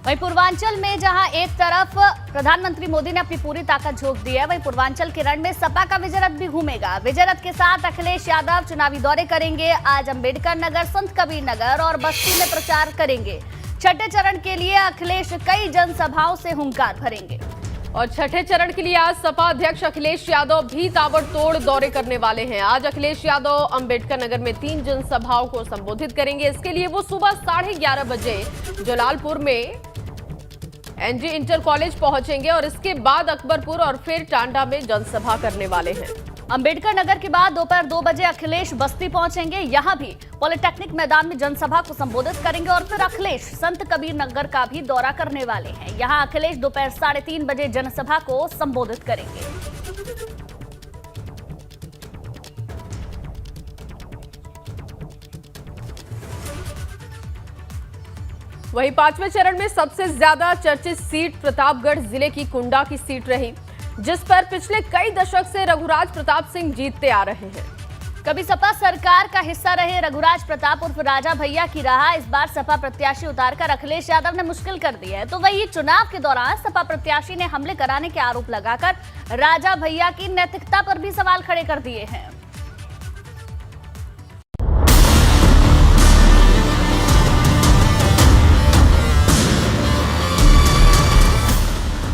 वहीं पूर्वांचल में जहां एक तरफ प्रधानमंत्री मोदी ने अपनी पूरी ताकत झोंक दी है, वहीं पूर्वांचल के रण में सपा का विजय रथ भी घूमेगा। विजय रथ के साथ अखिलेश यादव चुनावी दौरे करेंगे। आज अंबेडकर नगर, संत कबीर नगर और बस्ती में प्रचार करेंगे। छठे चरण के लिए अखिलेश कई जनसभाओं से हुंकार भरेंगे। और छठे चरण के लिए आज सपा अध्यक्ष अखिलेश यादव भी ताबड़तोड़ दौरे करने वाले हैं। आज अखिलेश यादव अंबेडकर नगर में 3 जनसभाओं को संबोधित करेंगे। इसके लिए वो सुबह 11:30 बजे जलालपुर में एनजी इंटर कॉलेज पहुंचेंगे और इसके बाद अकबरपुर और फिर टांडा में जनसभा करने वाले हैं। अंबेडकर नगर के बाद दोपहर 2 बजे अखिलेश बस्ती पहुंचेंगे। यहां भी पॉलिटेक्निक मैदान में जनसभा को संबोधित करेंगे और फिर अखिलेश संत कबीर नगर का भी दौरा करने वाले हैं। यहां अखिलेश दोपहर 3:30 बजे जनसभा को संबोधित करेंगे। वहीं 5वें चरण में सबसे ज्यादा चर्चित सीट प्रतापगढ़ जिले की कुंडा की सीट रही, जिस पर पिछले कई दशक से रघुराज प्रताप सिंह जीतते आ रहे हैं। कभी सपा सरकार का हिस्सा रहे रघुराज प्रताप उर्फ राजा भैया की राह इस बार सपा प्रत्याशी उतारकर अखिलेश यादव ने मुश्किल कर दी है। तो वही चुनाव के दौरान सपा प्रत्याशी ने हमले कराने के आरोप लगाकर राजा भैया की नैतिकता पर भी सवाल खड़े कर दिए हैं।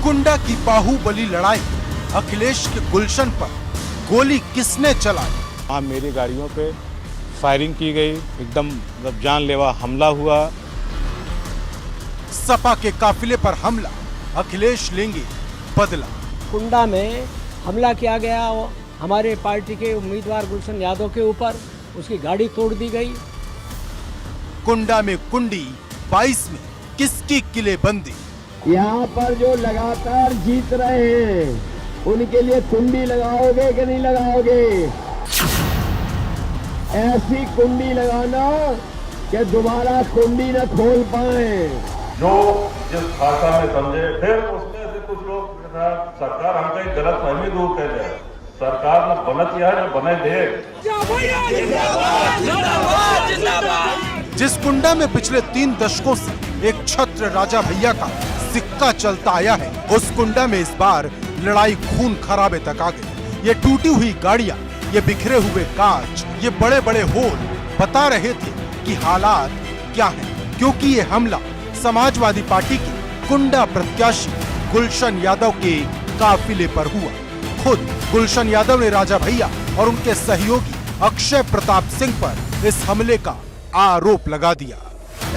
कुंडा की बाहुबली लड़ाई, अखिलेश के गुलशन पर गोली किसने चलाई? वहाँ मेरी गाड़ियों पे फायरिंग की गई, एकदम जानलेवा हमला हुआ। सपा के काफिले पर हमला, अखिलेश लेंगे बदला। कुंडा में हमला किया गया, हमारे पार्टी के उम्मीदवार गुलशन यादव के ऊपर, उसकी गाड़ी तोड़ दी गई। कुंडा में कुंडी, 22 में किसकी किलेबंदी? यहाँ पर जो लगातार जीत रहे हैं उनके लिए कुंडी लगाओगे कि नहीं लगाओगे? ऐसी कुंडी लगाना कि दोबारा कुंडी न खोल पाए। जो जिस भाषा में समझे, फिर उसमें से कुछ लोग सरकार हमका एक गलत फहमी दूर कर जाए। सरकार न बनत यह न बने दे। जिस कुंडा में पिछले 3 दशकों से एक छत्र राजा भैया का सिक्का चलता आया है, उस कुंडा में इस बार लड़ाई खून खराबे तक आ गई। ये टूटी हुई गाड़ियां, ये बिखरे हुए कांच, ये बड़े बड़े होल बता रहे थे कि हालात क्या हैं, क्योंकि ये हमला समाजवादी पार्टी के कुंडा प्रत्याशी गुलशन यादव के काफिले पर हुआ। खुद गुलशन यादव ने राजा भैया और उनके सहयोगी अक्षय प्रताप सिंह पर इस हमले का आरोप लगा दिया।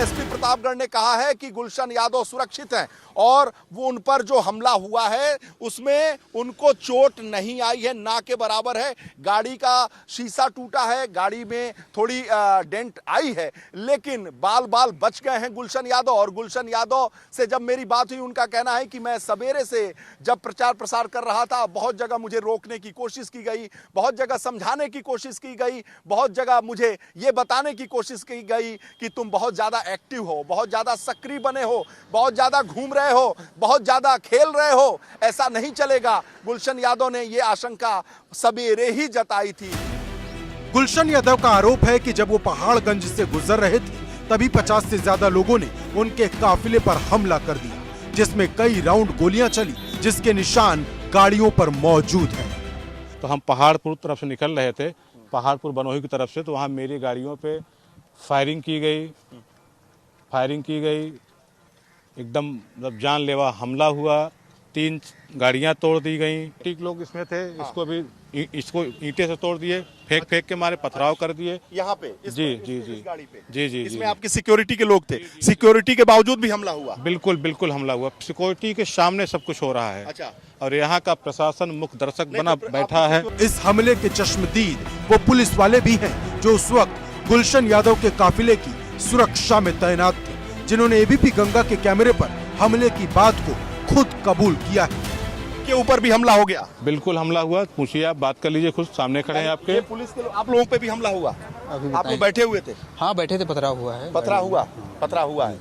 एसपी प्रतापगढ़ ने कहा है कि गुलशन यादव सुरक्षित हैं और वो उन पर जो हमला हुआ है उसमें उनको चोट नहीं आई है, ना के बराबर है। गाड़ी का शीशा टूटा है, गाड़ी में थोड़ी डेंट आई है, लेकिन बाल बच गए हैं गुलशन यादव। और गुलशन यादव से जब मेरी बात हुई, उनका कहना है कि मैं सवेरे से जब प्रचार प्रसार कर रहा था, बहुत जगह मुझे रोकने की कोशिश की गई, बहुत जगह समझाने की कोशिश की गई, बहुत जगह मुझे ये बताने की कोशिश की गई कि तुम बहुत ज्यादा एक्टिव हो, बहुत ज्यादा सक्रिय बने हो, बहुत ज्यादा घूम रहे हो, बहुत ज्यादा खेल रहे हो, ऐसा नहीं चलेगा। गुलशन यादव ने ये आशंका सवेरे ही जताई थी। गुलशन यादव का आरोप है कि जब वो पहाड़गंज से गुजर रहे थे, तभी 50 से ज्यादा लोगों ने उनके काफिले पर हमला कर दिया, जिसमें कई राउंड गोलियां चली, जिसके निशान गाड़ियों पर मौजूद हैं। तो हम पहाड़पुर तरफ से निकल रहे थे, पहाड़पुर बनोही की तरफ से, तो वहाँ मेरी गाड़ियों पे फायरिंग की गई, एकदम जानलेवा हमला हुआ। 3 गाड़ियां तोड़ दी गई। ठीक लोग इसमें थे, इसको ईंटे से तोड़ दिए, फेंक के मारे, पथराव कर दिए यहाँ पे इस गाड़ी पे। जी। इसमें आपके सिक्योरिटी के लोग थे, सिक्योरिटी के बावजूद भी हमला हुआ? बिल्कुल हमला हुआ। सिक्योरिटी के सामने सब कुछ हो रहा है। अच्छा। और यहाँ का प्रशासन मुख्य दर्शक बना बैठा है। इस हमले के चश्मदीद वो पुलिस वाले भी हैं जो उस वक्त गुलशन यादव के काफिले की सुरक्षा में तैनात थे, जिन्होंने एबीपी गंगा के कैमरे पर हमले की बात को खुद कबूल किया है। के ऊपर भी हमला हो गया? बिल्कुल हमला हुआ। पूछिए, आप बात कर लीजिए, खुद सामने खड़े हैं आपके। पुलिस के आप लोगों पे भी हमला हुआ? आप लोग बैठे हुए थे? हाँ बैठे थे, पथरा हुआ है। पथरा हुआ है।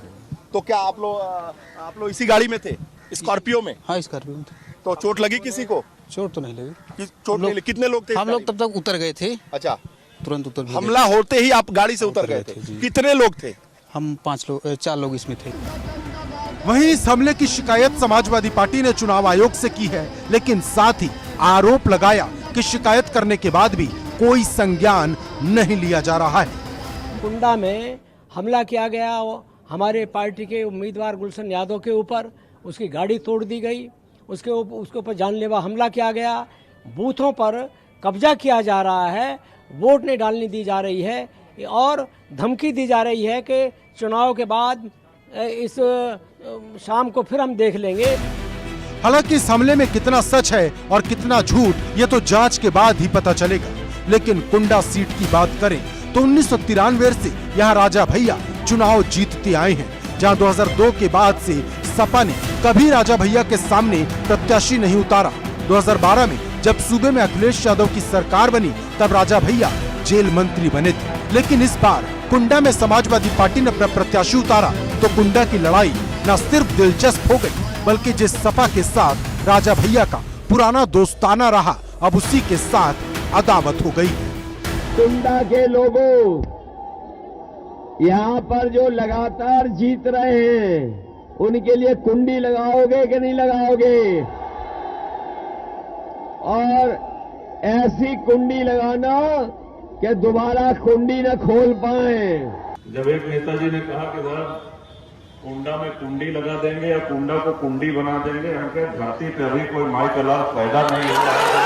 तो क्या आप लोग इसी गाड़ी में थे, स्कॉर्पियो में? हाँ स्कॉर्पियो में थे। तो चोट लगी किसी को? चोट तो नहीं लगी। चोट नहीं लगी। कितने लोग थे? हम लोग तब तक उतर गए थे। अच्छा, तुरंत उतर। हमला होते ही आप गाड़ी से उतर गए थे? कितने लोग थे? हम 4 लोग इसमें थे। वहीं इस हमले की शिकायत समाजवादी पार्टी ने चुनाव आयोग से की है, लेकिन साथ ही आरोप लगाया कि शिकायत करने के बाद भी कोई संज्ञान नहीं लिया जा रहा है। कुंडा में हमला किया गया, हमारे पार्टी के उम्मीदवार गुलशन यादव के ऊपर, उसकी गाड़ी तोड़ दी गई, उसके ऊपर जानलेवा हमला किया गया, बूथों पर कब्जा किया जा रहा है, वोट नहीं डालने दी जा रही है और धमकी दी जा रही है कि चुनाव के बाद इस शाम को फिर हम देख लेंगे। हालांकि इस हमले में कितना सच है और कितना झूठ ये तो जांच के बाद ही पता चलेगा, लेकिन कुंडा सीट की बात करें तो 1993 से यहाँ राजा भैया चुनाव जीतते आए हैं, जहाँ 2002 के बाद से सपा ने कभी राजा भैया के सामने प्रत्याशी नहीं उतारा। 2012 में जब सूबे में अखिलेश यादव की सरकार बनी तब राजा भैया जेल मंत्री बने थे, लेकिन इस बार कुंडा में समाजवादी पार्टी ने अपना प्रत्याशी उतारा तो कुंडा की लड़ाई न सिर्फ दिलचस्प हो गई, बल्कि जिस सपा के साथ राजा भैया का पुराना दोस्ताना रहा, अब उसी के साथ अदावत हो गई। कुंडा के लोगों, यहाँ पर जो लगातार जीत रहे हैं उनके लिए कुंडी लगाओगे कि नहीं लगाओगे? और ऐसी कुंडी लगाना कि दोबारा कुंडी न खोल पाए। जब एक नेताजी ने कहा कि साहब कुंडा में कुंडी लगा देंगे या कुंडा को कुंडी बना देंगे, हम कहे धरती पे अभी कोई माई का लाल पैदा नहीं हुआ है।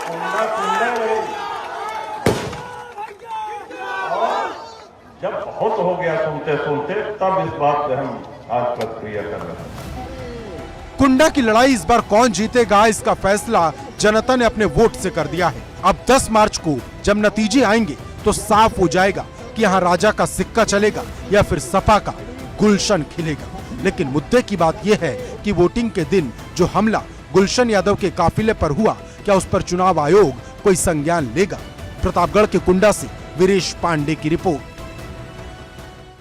कुंडा कुंडा नहीं। और जब बहुत हो गया सुनते सुनते तब इस बात पे हम आज प्रक्रिया कर रहे हैं। कुंडा की लड़ाई इस बार कौन जीतेगा, इसका फैसला जनता ने अपने वोट से कर दिया है। अब 10 मार्च को जब नतीजे आएंगे तो साफ हो जाएगा कि यहाँ राजा का सिक्का चलेगा या फिर सपा का गुलशन खिलेगा। लेकिन मुद्दे की बात यह है कि वोटिंग के दिन जो हमला गुलशन यादव के काफिले पर हुआ, क्या उस पर चुनाव आयोग कोई संज्ञान लेगा? प्रतापगढ़ के कुंडा से वीरेश पांडे की रिपोर्ट।